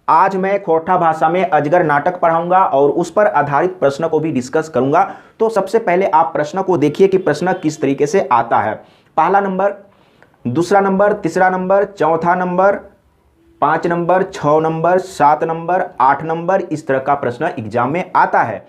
आज मैं खोरठा भाषा में अजगर नाटक पढ़ाऊंगा और उस पर आधारित प्रश्न को भी डिस्कस करूंगा। तो सबसे पहले आप प्रश्न को देखिए कि प्रश्न किस तरीके से आता है। पहला नंबर, दूसरा नंबर, तीसरा नंबर, चौथा number, 5 number, 6 number, 7 number, 8 number, इस तरह का प्रश्न एग्जाम में आता है।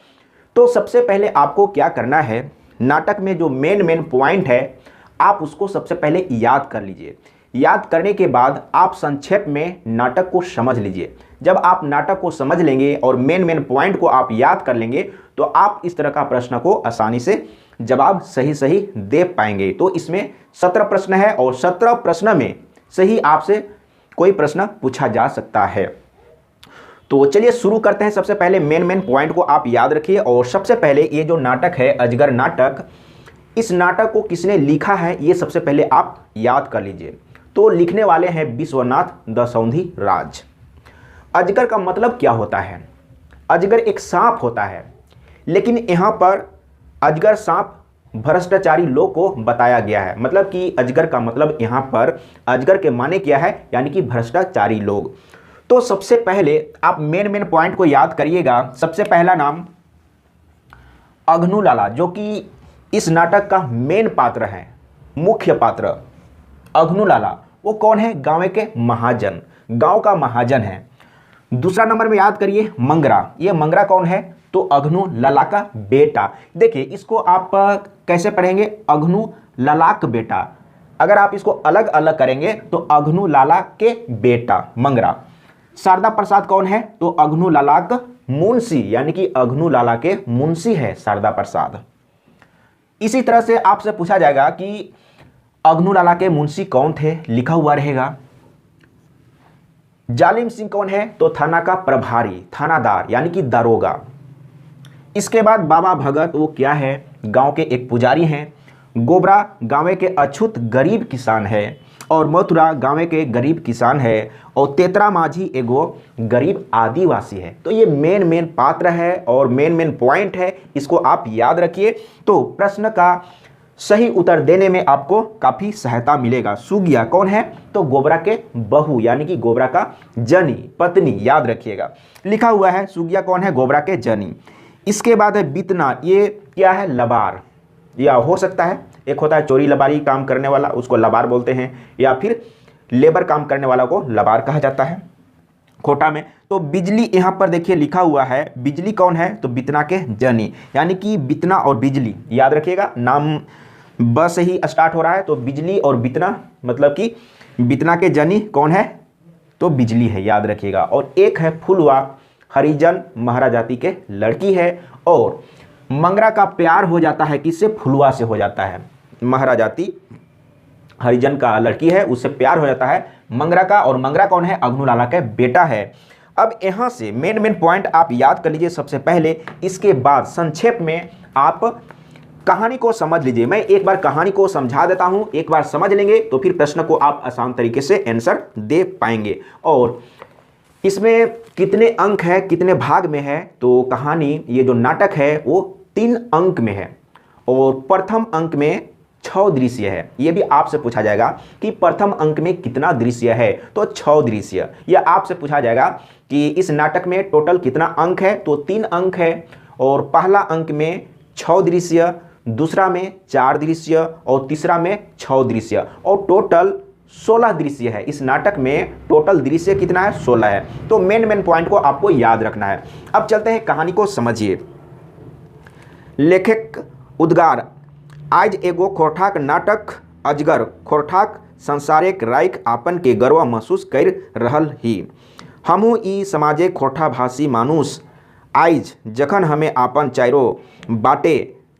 तो सबसे पहले आपको क्या करना है, नाटक में जो मेन पॉइंट है आप उसको सबसे पहले याद कर लीजिए। याद करने के बाद आप संक्षेप में नाटक को समझ लीजिए। जब आप नाटक को समझ लेंगे और मेन पॉइंट को आप याद कर लेंगे तो आप इस तरह का प्रश्न को आसानी से जवाब सही दे पाएंगे। तो इसमें 17 प्रश्न है और 17 प्रश्न में सही आपसे कोई प्रश्न पूछा जा सकता है। तो चलिए शुरू करते हैं। सबसे पहले मेन पॉइंट को आप याद रखिए। और सबसे पहले ये जो नाटक है अजगर नाटक, इस नाटक को किसने लिखा है ये सबसे पहले आप याद कर लीजिए। तो लिखने वाले हैं विश्वनाथ दसौंधी राज। अजगर का मतलब क्या होता है? अजगर एक सांप होता है, लेकिन यहाँ पर अजगर सांप भ्रष्टाचारी लोग को बताया गया है। मतलब कि अजगर का मतलब यहाँ पर अजगर के माने क्या है, यानी कि भ्रष्टाचारी लोग। तो सबसे पहले आप मेन पॉइंट को याद करिएगा। सबसे पहला नाम अघनुलाला, जो कि इस नाटक का मेन पात्र है, मुख्य पात्र अघनुलाला। वो कौन है? गांव के महाजन, गांव का महाजन है। दूसरा नंबर में याद करिए मंगरा। ये मंगरा कौन है? तो अघनुलाला का बेटा। देखिए इसको आप कैसे पढ़ेंगे? अघनुलाला का बेटा। अगर आप इसको अलग अलग करेंगे तो अघनुलाला के बेटा मंगरा। शारदा प्रसाद कौन है? तो अघनुलाला का मुंशी, यानी कि अघनुलाला के मुंशी है शारदा प्रसाद। इसी तरह से आपसे पूछा जाएगा कि अघनुलाला के मुंशी कौन थे, लिखा हुआ रहेगा। जालिम सिंह कौन है? तो थाना का प्रभारी, थानादार, यानी कि दारोगा। इसके बाद बाबा भगत, वो क्या है? गांव के एक पुजारी हैं। गोबरा गांव के अछूत गरीब किसान है। और मथुरा गांव के गरीब किसान है। और तेतरा माझी एगो गरीब आदिवासी है। तो ये मेन पात्र है और मेन पॉइंट है, इसको आप याद रखिए। तो प्रश्न का सही उत्तर देने में आपको काफी सहायता मिलेगा। सुगिया कौन है? तो गोबरा के बहू, यानी कि गोबरा का जनी, पत्नी, याद रखिएगा। लिखा हुआ है सुगिया कौन है? गोबरा के जनी। इसके बाद है बितना। ये क्या है? लबार, या हो सकता है एक होता है चोरी लबारी काम करने वाला, उसको लबार बोलते हैं, या फिर लेबर काम करने वाला को लबार कहा जाता है खोटा में। तो बिजली यहाँ पर देखिए लिखा हुआ है, बिजली कौन है? तो बितना के जनी, यानी कि बितना और बिजली, याद रखिएगा। नाम ब से ही स्टार्ट हो रहा है, तो बिजली और बितना, मतलब कि बितना के जनी कौन है? तो बिजली है, याद रखिएगा। और एक है फुलवा, हरिजन महाराज जाति के लड़की है। और मंगरा का प्यार हो जाता है किससे? फुलवा से हो जाता है। महाराज जाति हरिजन का लड़की है, उससे प्यार हो जाता है मंगरा का। और मंगरा कौन है? अघनुलाला का बेटा है। अब यहाँ से मेन पॉइंट आप याद कर लीजिए सबसे पहले। इसके बाद संक्षेप में आप कहानी को समझ लीजिए। मैं एक बार कहानी को समझा देता हूं, एक बार समझ लेंगे तो फिर प्रश्न को आप आसान तरीके से आंसर दे पाएंगे। और इसमें कितने अंक है, कितने भाग में है? तो कहानी, ये जो नाटक है वो 3 अंक में है। और प्रथम अंक में 6 दृश्य है। ये भी आपसे पूछा जाएगा कि प्रथम अंक में कितना दृश्य है? तो 6 दृश्य। यह आपसे पूछा जाएगा कि इस नाटक में टोटल कितना अंक है? तो 3 अंक है। और पहला अंक में 6 दृश्य, दूसरा में 4 दृश्य और तीसरा में 6 दृश्य, और टोटल 16 दृश्य है। इस नाटक में टोटल दृश्य कितना है? 16 है। तो मेन पॉइंट को आपको याद रखना है। अब चलते हैं कहानी को समझिए। लेखक उद्गार। आज एगो खोरठाक नाटक अजगर खोरठाक संसारिक राइक आपन के गर्व महसूस कर रहल ही। हमहू ई समाजे खोरठा भाषी मानुष आइज जखन हमें आपन चारो बाटे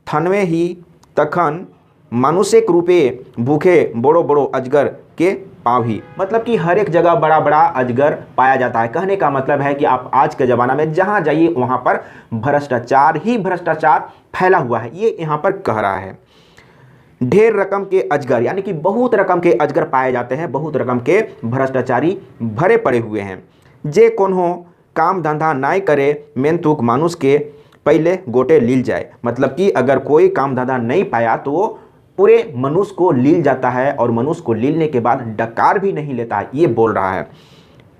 थनवे ही तखन मनुष्य रूपे भूखे बड़ो बड़ो अजगर के पावी। मतलब कि हर एक जगह बड़ा बड़ा अजगर पाया जाता है। कहने का मतलब है कि आप आज के ज़माना में जहाँ जाइए वहाँ पर भ्रष्टाचार ही भ्रष्टाचार फैला हुआ है, ये यहाँ पर कह रहा है। ढेर रकम के अजगर, यानी कि बहुत रकम के अजगर पाए जाते हैं, बहुत रकम के भ्रष्टाचारी भरे पड़े हुए हैं। जे कोनो काम धंधा नाय करे मेनतुक मानुष के पहले गोटे लील जाए। मतलब कि अगर कोई काम धंधा नहीं पाया तो वो पूरे मनुष्य को लील जाता है, और मनुष्य को लीलने के बाद डकार भी नहीं लेता है, ये बोल रहा है।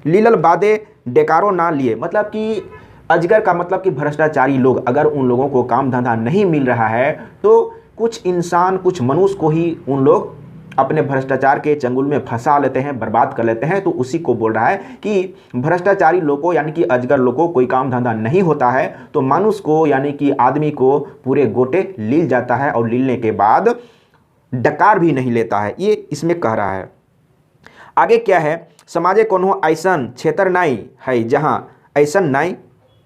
लीलल बादे डेकारो ना लिए, मतलब कि अजगर का मतलब कि भ्रष्टाचारी लोग, अगर उन लोगों को काम धंधा नहीं मिल रहा है तो कुछ इंसान, कुछ मनुष्य को ही उन लोग अपने भ्रष्टाचार के चंगुल में फंसा लेते हैं, बर्बाद कर लेते हैं। तो उसी को बोल रहा है कि भ्रष्टाचारी लोगों को यानी कि अजगर लोगों को कोई काम धंधा नहीं होता है तो मनुष्य को यानी कि आदमी को पूरे गोटे लील जाता है, और लीलने के बाद डकार भी नहीं लेता है, ये इसमें कह रहा है। आगे क्या है, समाजे कोनो ऐसन क्षेत्र नाई है जहाँ ऐसन नाई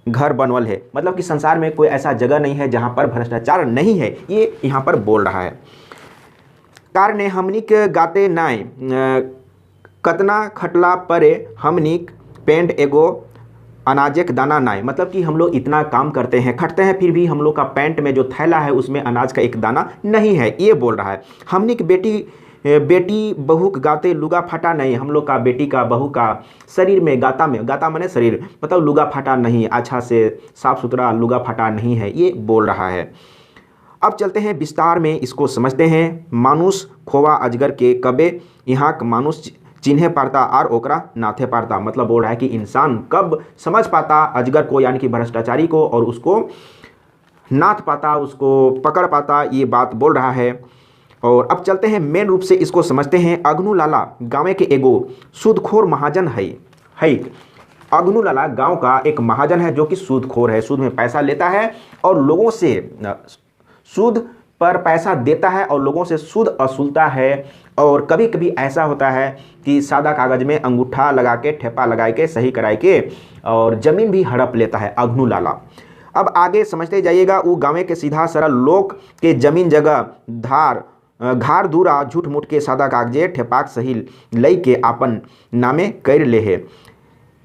घर बनवल है, मतलब कि संसार में कोई ऐसा जगह नहीं है जहाँ पर भ्रष्टाचार नहीं है, ये यहाँ पर बोल रहा है। कार ने हमनिक गाते नाय कतना खटला परे हमनिक पेंट एगो अनाजक दाना नाय, मतलब कि हम लोग इतना काम करते हैं, खटते हैं, फिर भी हम लोग का पैंट में जो थैला है उसमें अनाज का एक दाना नहीं है, ये बोल रहा है। हमनिक बेटी बहू गाते लुगा फटा नहीं, हम लोग का बेटी का बहू का शरीर में गाता माने शरीर, मतलब लुगा फटा नहीं, अच्छा से साफ सुथरा लुगा फटा नहीं है, ये बोल रहा है। अब चलते हैं विस्तार में इसको समझते हैं। मानुष खोवा अजगर के कबे यहाँ मानुष चिन्हे पाता और ओकरा नाथे पाता, मतलब बोल रहा है कि इंसान कब समझ पाता अजगर को यानी कि भ्रष्टाचारी को, और उसको नाथ पाता, उसको पकड़ पाता, ये बात बोल रहा है। और अब चलते हैं मेन रूप से इसको समझते हैं। अग्नू लाला गाँव के एगो सूदखोर महाजन है। अग्नू लाला गाँव का एक महाजन है जो कि सूदखोर है, सूद में पैसा लेता है और लोगों से सूद पर पैसा देता है और लोगों से सूद वसूलता है। और कभी कभी ऐसा होता है कि सादा कागज में अंगूठा लगा के, ठेपा लगा के, सही कराई के और ज़मीन भी हड़प लेता है अग्नू लाला। अब आगे समझते जाइएगा। वो गाँव के सीधा सरल लोग के जमीन जगह घार दूरा झूठ मूठ के सादा कागजे ठेपाक सही लई के आपन नामे कर ले है।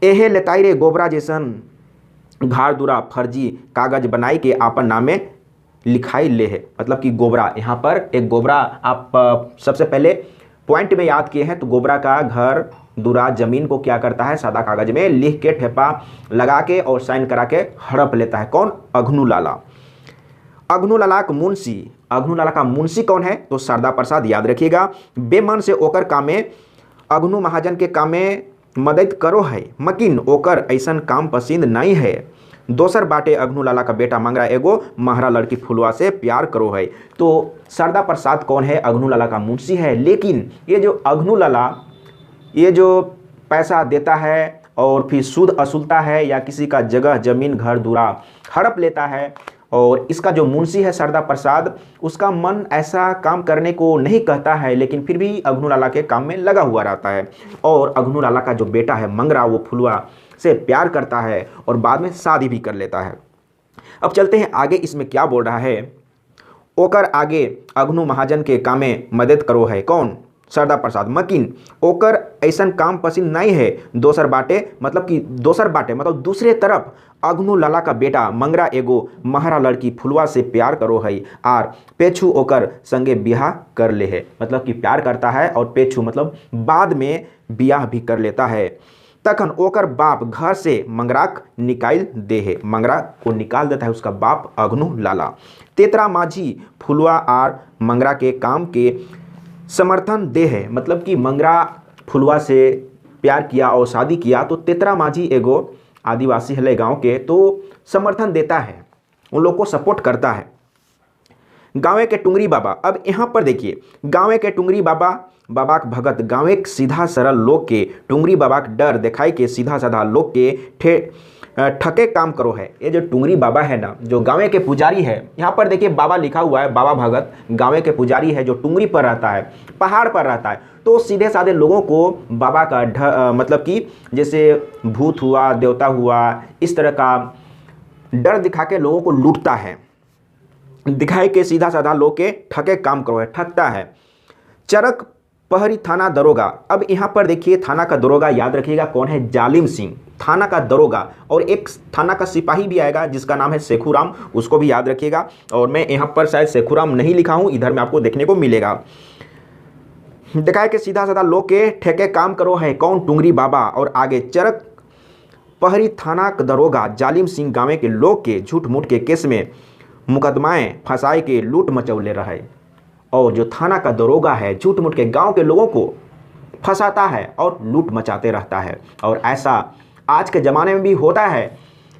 एहे लेताई रे गोबरा जैसन घार दूरा फर्जी कागज बनाई के आपन नामे लिखाई ले है, मतलब कि गोबरा, यहाँ पर एक गोबरा आप सबसे पहले पॉइंट में याद किए हैं। तो गोबरा का घर दूरा जमीन को क्या करता है, सादा कागज में लिख के ठेपा लगा के और साइन करा के हड़प लेता है। कौन? अग्नू लाला। अग्नू लाला का मुंशी, अग्नू लाला का मुंशी कौन है? तो शारदा प्रसाद, याद रखिएगा। बेमन से ओकर कामे अग्नू महाजन के कामे मदद करो है, मकिन ओकर ऐसन काम पसंद नहीं है। दोसर बाटे अग्नू लाला का बेटा मंगरा एगो महरा लड़की फुलवा से प्यार करो है। तो शारदा प्रसाद कौन है? अग्नू लाला का मुंशी है। लेकिन ये जो अग्नू लाला ये जो पैसा देता है और फिर सूद वसूलता है या किसी का जगह जमीन घर दूरा हड़प लेता है, और इसका जो मुंशी है शारदा प्रसाद, उसका मन ऐसा काम करने को नहीं कहता है, लेकिन फिर भी अग्नू लाला के काम में लगा हुआ रहता है। और अग्नू लाला का जो बेटा है मंगरा, वो फुलवा से प्यार करता है और बाद में शादी भी कर लेता है। अब चलते हैं आगे, इसमें क्या बोल रहा है। ओकर आगे अग्नू महाजन के कामे मदद करो है। कौन? शारदा प्रसाद। मकिन ओकर ऐसन काम पसंद नहीं है। दोसर बाटे मतलब दूसरे तरफ अग्नू लाला का बेटा मंगरा एगो महरा लड़की फुलवा से प्यार करो है और पेछू ओकर संगे ब्याह कर ले है, मतलब कि प्यार करता है और पेछू मतलब बाद में ब्याह भी कर लेता है। तखन ओकर बाप घर से मंगराक निकाल दे है, मंगरा को निकाल देता है उसका बाप अग्नू लाला। तेतरा माझी फुलवा और मंगरा के काम के समर्थन दे है, मतलब कि मंगरा फुलवा से प्यार किया और शादी किया तो तेतरा माझी एगो आदिवासी है गांव के, तो समर्थन देता है, उन लोग को सपोर्ट करता है। गाँव के टुंगरी बाबा, अब यहाँ पर देखिए, गाँव के टुंगरी बाबा बाबाक भगत गाँव के सीधा सरल लोग के टुंगरी बाबाक डर दिखाई के सीधा साधा लोग के ठके काम करो है। ये जो टुंगरी बाबा है ना, जो गाँव के पुजारी है, यहाँ पर देखिए बाबा लिखा हुआ है, बाबा भगत गाँव के पुजारी है जो टुंगरी पर रहता है, पहाड़ पर रहता है। तो सीधे साधे लोगों को बाबा का मतलब कि जैसे भूत हुआ, देवता हुआ, इस तरह का डर दिखा के लोगों को लूटता है, दिखाई के सीधा साधा लोग के ठके काम करो है, ठगता है। चरक पहरी थाना दरोगा, अब यहाँ पर देखिए थाना का दरोगा याद रखिएगा कौन है? जालिम सिंह, थाना का दरोगा। और एक थाना का सिपाही भी आएगा जिसका नाम है शेखूराम, उसको भी याद रखिएगा। और मैं यहाँ पर शायद शेखूराम नहीं लिखा हूँ, इधर में आपको देखने को मिलेगा। दिखाए के सीधा साधा लोग के ठेके काम करो है। कौन? टुंगरी बाबा। और आगे चरक पहरी थाना का दरोगा जालिम सिंह गाँव के लोग के झूठ मूठ के केस में मुकदमाएँ फंसाए के लूट मचौले रहे। और जो थाना का दरोगा है झूठ मूठ के गांव के लोगों को फंसाता है और लूट मचाते रहता है। और ऐसा आज के ज़माने में भी होता है।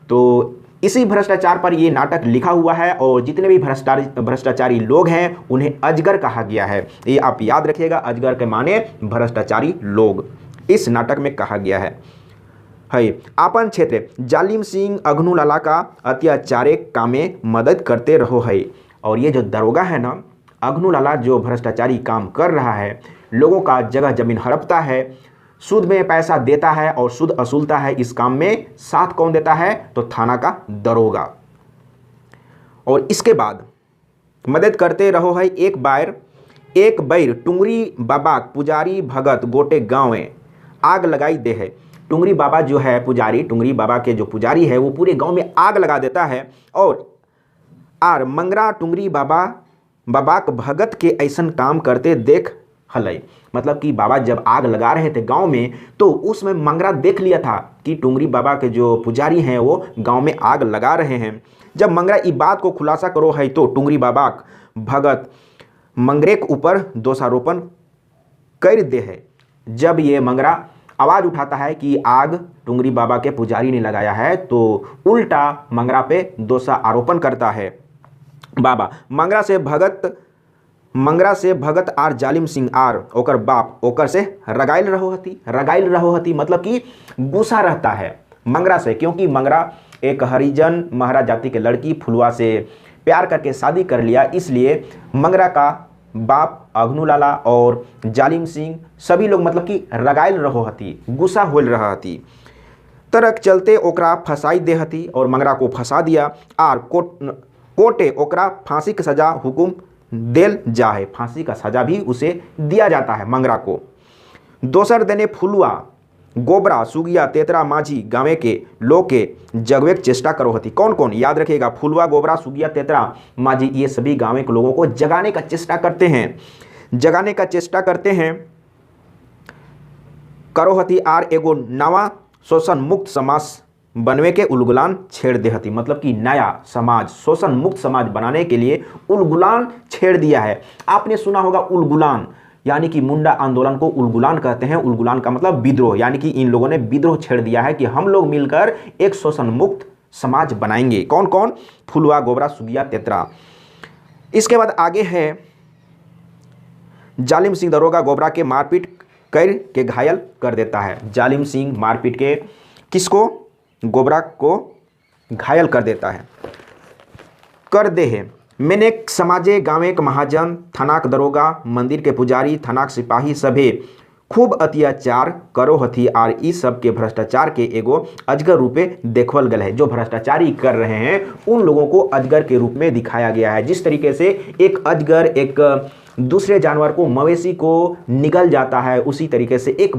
तो इसी भ्रष्टाचार पर ये नाटक लिखा हुआ है और जितने भी भ्रष्टाचारी लोग हैं उन्हें अजगर कहा गया है। ये आप याद रखिएगा, अजगर के माने भ्रष्टाचारी लोग इस नाटक में कहा गया है। आपन क्षेत्र जालिम सिंह अघनुलाला का अत्याचारे कामे मदद करते रहो है। और ये जो दरोगा है ना, अघनुलाला जो भ्रष्टाचारी काम कर रहा है, लोगों का जगह जमीन हड़पता है, सूद में पैसा देता है और सूद असूलता है, इस काम में साथ कौन देता है? तो थाना का दरोगा। और इसके बाद मदद करते रहो है। एक बैर टुंगरी बाबा पुजारी भगत गोटे गाँव में आग लगाई दे है। टुंगरी बाबा जो है पुजारी, टुंगरी बाबा के जो पुजारी है वो पूरे गांव में आग लगा देता है। और आर मंगरा टुंगरी बाबाक भगत के ऐसन काम करते देख हलई। मतलब कि बाबा जब आग लगा रहे थे गांव में तो उसमें मंगरा देख लिया था कि टुंगरी बाबा के जो पुजारी हैं वो गांव में आग लगा रहे हैं। जब मंगरा इस बात को खुलासा करो है तो टुंगरी बाबाक भगत मंगरे के ऊपर दोषारोपण कर दे है। जब ये मंगरा आवाज़ उठाता है कि आग टुंगरी बाबा के पुजारी ने लगाया है तो उल्टा मंगरा पे दोषा आरोपण करता है बाबा। मंगरा से भगत आर जालिम सिंह आर ओकर बाप ओकर से रगाइल रहो हती मतलब कि गुस्सा रहता है मंगरा से, क्योंकि मंगरा एक हरिजन महाराज जाति के लड़की फुलवा से प्यार करके शादी कर लिया। इसलिए मंगरा का बाप अघनुलाला और जालिम सिंह सभी लोग मतलब कि रगाइल रहो हती, गुस्सा होल रहा हती। तरक चलते ओकरा फंसाई दे हती और मंगरा को फंसा दिया। आर कोटे ओकरा फांसी की सजा हुकुम देल जा है। फांसी का सजा भी उसे दिया जाता है मंगरा को। दोसर देने फुलवा गोबरा सुगिया तेतरा माझी गाँव के लोग के जगवे चेष्टा करो हती। कौन कौन? याद रखिएगा, फुलवा गोबरा सुगिया तेतरा माझी ये सभी गाँव के लोगों को जगाने का चेष्टा करते हैं करो हती। आर एगो नवा शोषण मुक्त समाज बनवे के उलगुलान छेड़ दे हती। मतलब कि नया समाज, शोषण मुक्त समाज बनाने के लिए उलगुलान छेड़ दिया है। आपने सुना होगा उलगुलान, यानी कि मुंडा आंदोलन को उलगुलान कहते हैं। उलगुलान का मतलब विद्रोह, यानी कि इन लोगों ने विद्रोह छेड़ दिया है कि हम लोग मिलकर एक शोषण मुक्त समाज बनाएंगे। कौन कौन? फुलवा गोबरा सुगिया तेतरा। इसके बाद आगे है जालिम सिंह दरोगा गोबरा के मारपीट कर के घायल कर देता है। जालिम सिंह मारपीट के किसको? गोबरा को घायल कर देता है। कर दे है मैंने समाजे गाँव के महाजन, थानाक दरोगा, मंदिर के पुजारी, थानाक सिपाही सभे खूब अत्याचार करो हथी। और इस सब के भ्रष्टाचार के एगो अजगर रूपे देखवल गल है। जो भ्रष्टाचारी कर रहे हैं उन लोगों को अजगर के रूप में दिखाया गया है। जिस तरीके से एक अजगर एक दूसरे जानवर को, मवेशी को निगल जाता है, उसी तरीके से एक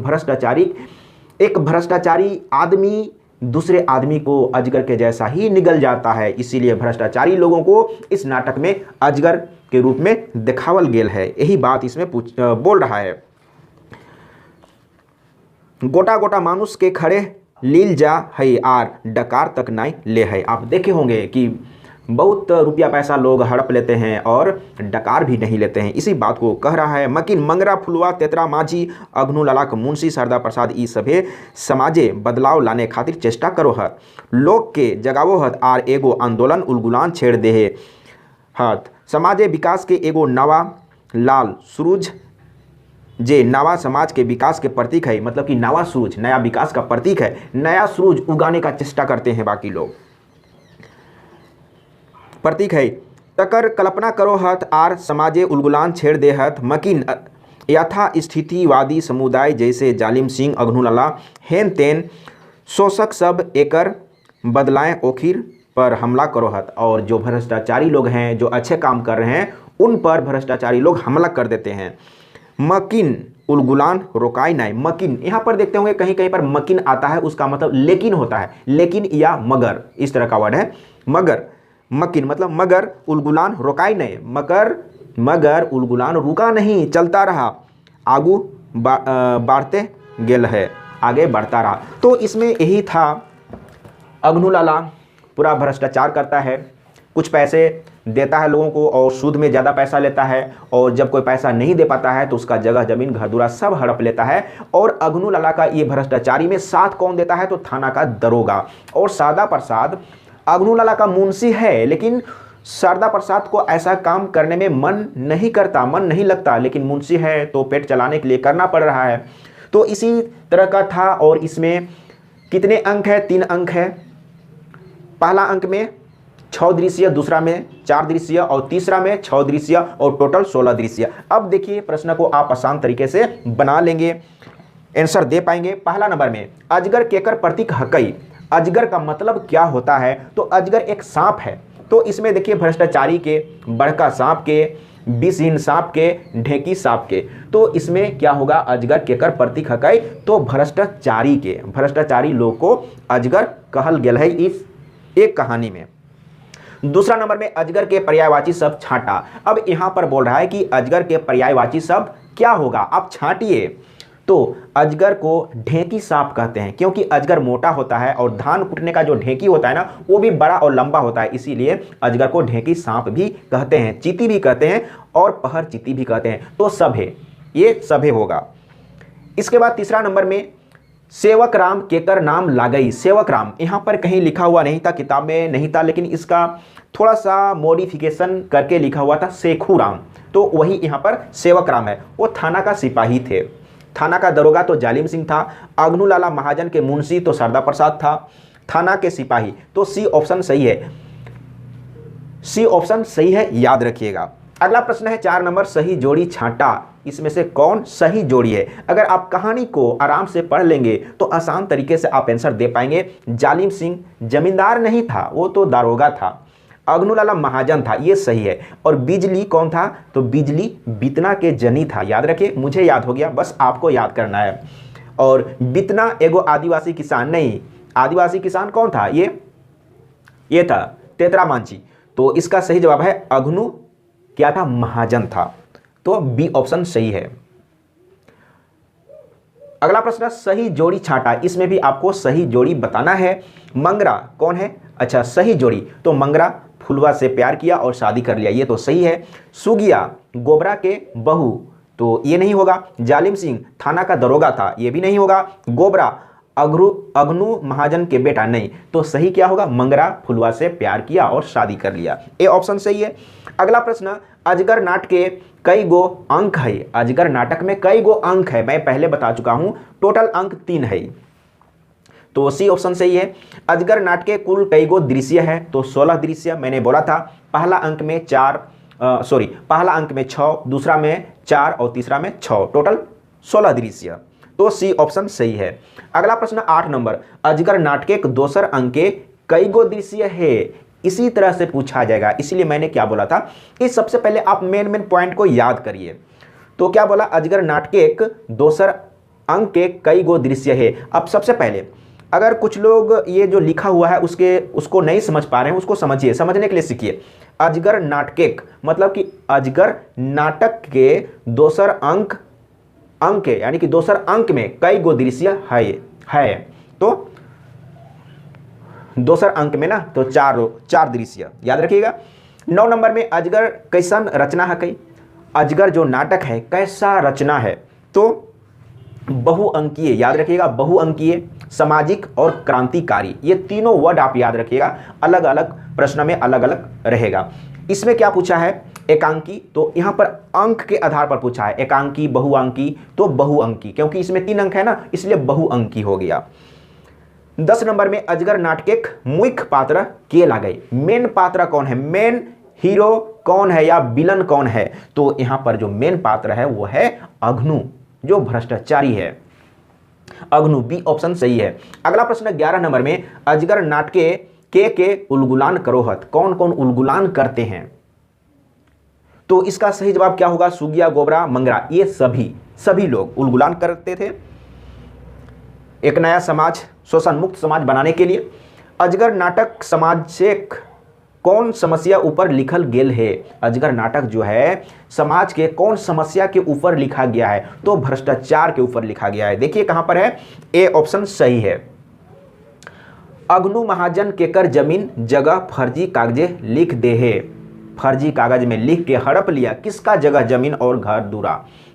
भ्रष्टाचारी आदमी दूसरे आदमी को अजगर के जैसा ही निगल जाता है। इसीलिए भ्रष्टाचारी लोगों को इस नाटक में अजगर के रूप में दिखावल गेल है। यही बात इसमें बोल रहा है। गोटा गोटा मानुष के खड़े लील जा है आर डकार तक नहीं ले है। आप देखे होंगे कि बहुत रुपया पैसा लोग हड़प लेते हैं और डकार भी नहीं लेते हैं। इसी बात को कह रहा है। मकिन मंगरा फुलवा तेतरा माझी अघनुलाला मुंशी शारदा प्रसाद ई सभे समाजे बदलाव लाने खातिर चेष्टा करो हत। लोग के जगावो हत आर एगो आंदोलन उलगुलान छेड़ दे हत। समाजे विकास के एगो नवा लाल सूरज जे नवा समाज के विकास के प्रतीक है। मतलब कि नवा सूरज नया विकास का प्रतीक है। नया सूरज उगाने का चेष्टा करते हैं बाकी लोग, प्रतीक है। तकर कल्पना करो हत आर समाजे उलगुलान छेड़ दे हत। मकिन यथा स्थितिवादी समुदाय जैसे जालिम सिंह अघनुलाला हेन तेन शोषक सब एकर बदलाएं ओखिर पर हमला करो हत। और जो भ्रष्टाचारी लोग हैं, जो अच्छे काम कर रहे हैं, उन पर भ्रष्टाचारी लोग हमला कर देते हैं। मकिन उलगुलान रोकाई नहीं। मकिन यहाँ पर देखते होंगे कहीं कहीं पर मकिन आता है, उसका मतलब लेकिन होता है। लेकिन या मगर, इस तरह का वर्ड है। मगर मकिन मतलब मगर उलगुलान रोकाई नहीं। मगर उलगुलान रुका नहीं, चलता रहा, आगू बढ़ते गेल है, आगे बढ़ता रहा। तो इसमें यही था, अघनुलाला पूरा भ्रष्टाचार करता है, कुछ पैसे देता है लोगों को और सूद में ज़्यादा पैसा लेता है, और जब कोई पैसा नहीं दे पाता है तो उसका जगह जमीन घर दुरा सब हड़प लेता है। और अग्नू लाला का ये भ्रष्टाचारी में साथ कौन देता है? तो थाना का दरोगा। और शारदा प्रसाद अग्नू लाला का मुंशी है, लेकिन शारदा प्रसाद को ऐसा काम करने में मन नहीं करता, मन नहीं लगता, लेकिन मुंशी है तो पेट चलाने के लिए करना पड़ रहा है। तो इसी तरह का था। और इसमें कितने अंक है? 3 अंक है। पहला अंक में 6 दृश्य, दूसरा में 4 दृश्य और तीसरा में 6 दृश्य और टोटल 16 दृश्य। अब देखिए प्रश्न को आप आसान तरीके से बना लेंगे, आंसर दे पाएंगे। पहला नंबर में अजगर केकर प्रतीक हकई। अजगर का मतलब क्या होता है? तो अजगर एक सांप है। तो इसमें देखिए भ्रष्टाचारी के, बड़का सांप के, विषहीन सांप के, ढेकी सांप के, तो इसमें क्या होगा? अजगर केकर प्रतीक हकई, तो भ्रष्टाचारी के, भ्रष्टाचारी लोग को अजगर कहल गेल है इस एक कहानी में। दूसरा नंबर में अजगर के पर्यायवाची शब्द छांटा। अब यहां पर बोल रहा है कि अजगर के पर्यायवाची शब्द क्या होगा? आप छांटिए। तो अजगर को ढेकी सांप कहते हैं, क्योंकि अजगर मोटा होता है और धान कुटने का जो ढेकी होता है ना, वो भी बड़ा और लंबा होता है, इसीलिए अजगर को ढेकी सांप भी कहते हैं, चीती भी कहते हैं और पहर चीती भी कहते हैं। तो सभे, ये सभे होगा। इसके बाद तीसरा नंबर में सेवक राम केकर नाम लागई। सेवक राम यहाँ पर कहीं लिखा हुआ नहीं था, किताब में नहीं था, लेकिन इसका थोड़ा सा मॉडिफिकेशन करके लिखा हुआ था सेखू राम, तो वही यहाँ पर सेवक राम है। वो थाना का सिपाही थे। थाना का दरोगा तो जालिम सिंह था। अग्नू लाला महाजन के मुंशी तो शारदा प्रसाद था। थाना के सिपाही, तो सी ऑप्शन सही है, सी ऑप्शन सही है, याद रखिएगा। अगला प्रश्न है 4 नंबर, सही जोड़ी छांटा। इसमें से कौन सही जोड़ी है? अगर आप कहानी को आराम से पढ़ लेंगे तो आसान तरीके से आप आंसर दे पाएंगे। जालिम सिंह जमींदार नहीं था, वो तो दारोगा था। अग्नू लाला महाजन था, ये सही है। और बिजली कौन था? तो बिजली बितना के जनी था। याद रखिए, मुझे याद हो गया, बस आपको याद करना है। और बितना एगो आदिवासी किसान नहीं, आदिवासी किसान कौन था? ये था तेतरा मांझी। तो इसका सही जवाब है अग्नू क्या था? महाजन था। तो बी ऑप्शन सही है। अगला प्रश्न, सही जोड़ी छांटा। इसमें भी आपको सही जोड़ी बताना है। मंगरा कौन है? अच्छा, सही जोड़ी तो मंगरा फुलवा से प्यार किया और शादी कर लिया, ये तो सही है। सुगिया गोबरा के बहू, तो ये नहीं होगा। जालिम सिंह थाना का दरोगा था, ये भी नहीं होगा। गोबरा अग्नू महाजन के बेटा, नहीं। तो सही क्या होगा? मंगरा फुलवा से प्यार किया और शादी कर लिया, ए ऑप्शन सही है। अगला प्रश्न, अजगर नाटक के कई गो अंक है। अजगर नाटक में कई गो अंक है? मैं पहले बता चुका हूं, टोटल अंक 3 है, तो सी ऑप्शन सही है। अजगर नाटक के कुल कई गो दृश्य है? तो 16 दृश्य मैंने बोला था। पहला अंक में 6, दूसरा में 4 और तीसरा में 6, टोटल 16 दृश्य, तो सी ऑप्शन सही है। अगला प्रश्न 8 नंबर, अजगर नाटक के दोसर अंक के कई गो दृश्य है? इसी तरह से पूछा जाएगा, इसलिए मैंने क्या बोला था कि सबसे पहले आप मेन पॉइंट को याद करिए। तो क्या बोला? अजगर नाटक के दोसर अंक के कई गो दृश्य है। अब सबसे पहले अगर कुछ लोग ये जो लिखा हुआ है उसको नहीं समझ पा रहे हैं, उसको समझिए, समझने के लिए सीखिए। अजगर नाटक मतलब कि अजगर नाटक के दोसर अंक यानी कि दोसर अंक में कई गो दृश्य है। तो दोसर अंक में ना, तो 4 दृश्य, याद रखिएगा। 9 नंबर में अजगर कैसन रचना है? कई अजगर जो नाटक है कैसा रचना है? तो बहुअंकीय, याद रखिएगा, बहुअंकीय, सामाजिक और क्रांतिकारी, ये तीनों वर्ड आप याद रखिएगा। अलग अलग प्रश्न में अलग अलग रहेगा। इसमें क्या पूछा है? एकांकी, तो यहां पर अंक के आधार पर पूछा है। एकांकी, बहुअंकी, तो बहुअंकी, क्योंकि इसमें 3 अंक है ना, इसलिए बहुअंकी हो गया। 10 नंबर में अजगर नाटक के मुख्य पात्र के लागे। मेन पात्र कौन है? मेन हीरो कौन है या विलन कौन है? तो यहां पर जो मेन पात्र है वो है अग्नू, जो भ्रष्टाचारी है, अग्नू, बी ऑप्शन सही है। अगला प्रश्न 11 नंबर में, अजगर नाटक के उलगुलान करोहत। कौन कौन उलगुलान करते हैं? तो इसका सही जवाब क्या होगा? सुगिया, गोबरा, मंगरा, ये सभी लोग उलगुलान करते थे एक नया समाज, शोषण मुक्त समाज बनाने के लिए। अजगर नाटक समाज से कौन समस्या ऊपर लिखल गेल है? अजगर नाटक जो है समाज के कौन समस्या के ऊपर लिखा गया है? तो भ्रष्टाचार के ऊपर लिखा गया है। देखिए कहां पर है, ए ऑप्शन सही है। अग्नू महाजन केकर जमीन जगह फर्जी कागजे लिख दे है। फर्जी कागज में लिख के हड़प लिया किसका जगह जमीन और घर दूरा?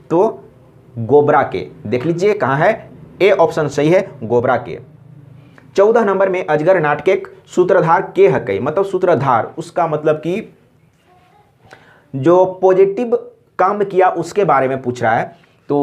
तो गोबरा के। देख लीजिए कहाँ है, ए ऑप्शन सही है, गोबरा के। 14 नंबर में अजगर नाटक एक सूत्रधार के हकई, मतलब सूत्रधार उसका मतलब कि जो पॉजिटिव काम किया उसके बारे में पूछ रहा है। तो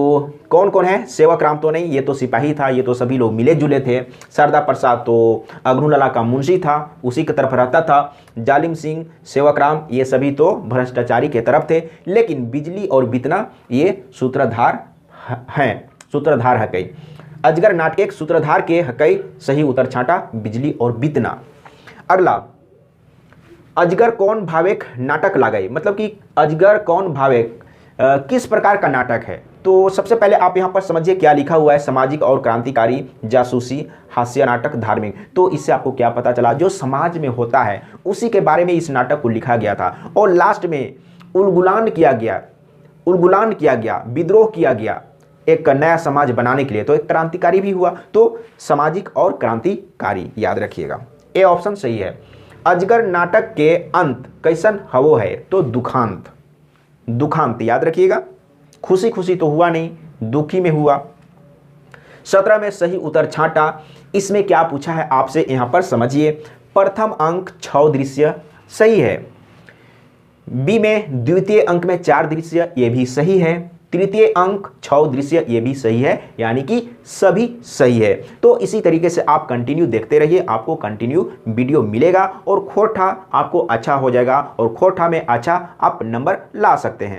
कौन कौन है? सेवक राम तो नहीं, ये तो सिपाही था, ये तो सभी लोग मिले जुले थे। सरदा प्रसाद तो अग्नुलला का मुंशी था, उसी की तरफ रहता था। जालिम सिंह, सेवक राम, ये सभी तो भ्रष्टाचारी के तरफ थे। लेकिन बिजली और बितना ये सूत्रधार हैं, सूत्रधार हकई। अजगर नाटक एक सूत्रधार के हकई, सही उत्तर छांटा बिजली और बितना। अगला, अजगर कौन भावेक नाटक लागई, मतलब कि अजगर कौन भावेक किस प्रकार का नाटक है? तो सबसे पहले आप यहाँ पर समझिए क्या लिखा हुआ है, सामाजिक और क्रांतिकारी, जासूसी, हास्य नाटक, धार्मिक। तो इससे आपको क्या पता चला, जो समाज में होता है उसी के बारे में इस नाटक को लिखा गया था। और लास्ट में उलगुलान किया गया, विद्रोह किया गया एक नया समाज बनाने के लिए, तो एक क्रांतिकारी भी हुआ। तो सामाजिक और क्रांतिकारी याद रखिएगा, ए ऑप्शन सही है। अजगर नाटक के अंत कैसन हवो है? तो दुखांत, दुखांत याद रखिएगा। खुशी खुशी तो हुआ नहीं, दुखी में हुआ। 17 में सही उत्तर छांटा। इसमें क्या पूछा है आपसे यहां पर समझिए। प्रथम अंक 6 दृश्य सही है। बी में द्वितीय अंक में 4 दृश्य, ये भी सही है। तृतीय अंक 6 दृश्य, ये भी सही है, यानी कि सभी सही है। तो इसी तरीके से आप कंटिन्यू देखते रहिए, आपको कंटिन्यू वीडियो मिलेगा और खोरठा आपको अच्छा हो जाएगा और खोरठा में अच्छा आप नंबर ला सकते हैं।